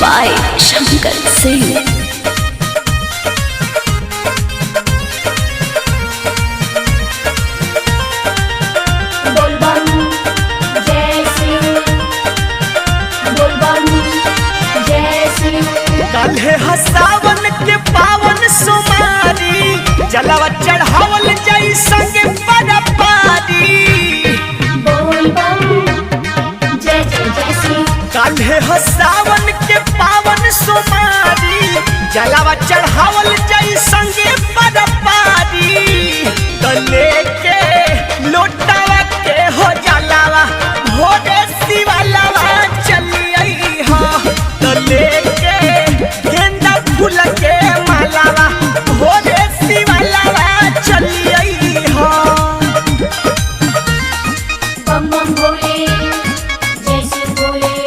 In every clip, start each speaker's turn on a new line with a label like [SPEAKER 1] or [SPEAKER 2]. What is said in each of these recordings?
[SPEAKER 1] by Shankar Singh.
[SPEAKER 2] काल्हे हसावन के पावन सोमारी जलवा चढ़ावल जाई संगे पारी। काल्हे हसावन के पावन सोमारी जलवा चढ़ावल जाई संगे पारी। गले के लोटावा के हो जलावा भोरे शिवालावा चली आई हा। गले के गेंदा फूल के मालावा भोरे शिवालावा चली आई हा।
[SPEAKER 3] बम बम भोले जय शिव भोले।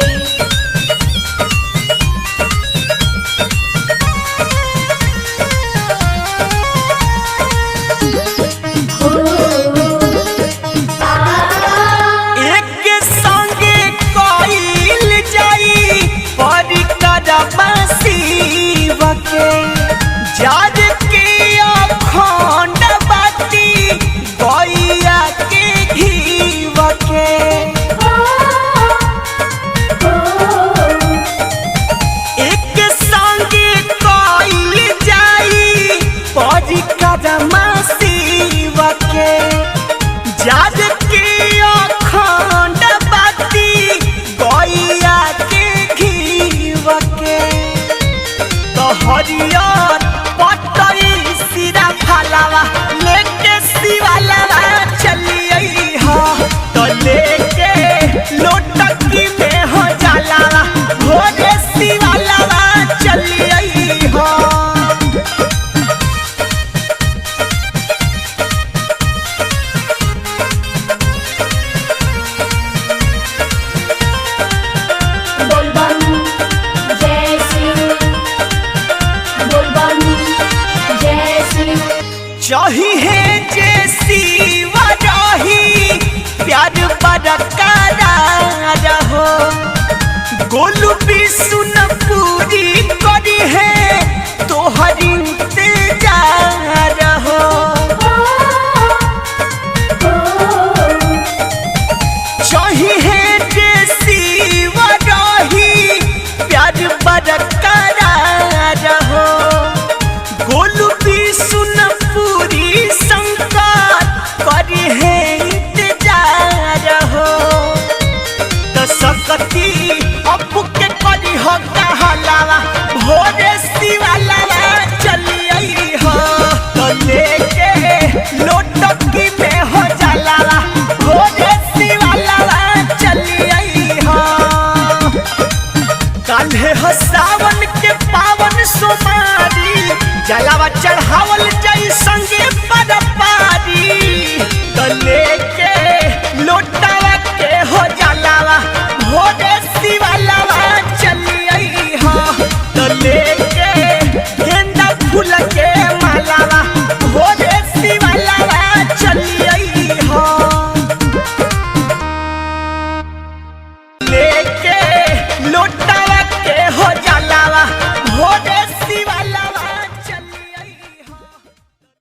[SPEAKER 2] एक संगे कोइल जाई परिक्रमा शिव के जार के अखंड बाती गैया के घीव के। एक संगे कोइल जाई परिक्रमा शिव के जार के अखंड बाती गैया के घीव के। तो हरियर पटरी सिरा फलावा लेके शिवालावा चली आई हा। तो लेके लोटकी में हो जलावा भोरे शिवालावा चली आई हा।
[SPEAKER 3] बोल बम जय शिव बोल बम जय शिव।
[SPEAKER 2] चाहिए जे शिव रही प्यार बरकरार हो। गोलू भी सुन पूरी करी है तोहर इंतजार हो। चाहिए जे शिव रही प्यार बरकरार हो। गोलू भी सुन पूरी शंकर करी है इंतजार हो। तो सकती अबू के करी हो कहलावा भोरे शिवालावा चली आई हो। तो लेके लोटकी में हो जलावा भोरे शिवालावा चली आई हो। काल्हे हसावन के पावन सोमारी जलावा चढ़ावल जाई संगे पारी। गले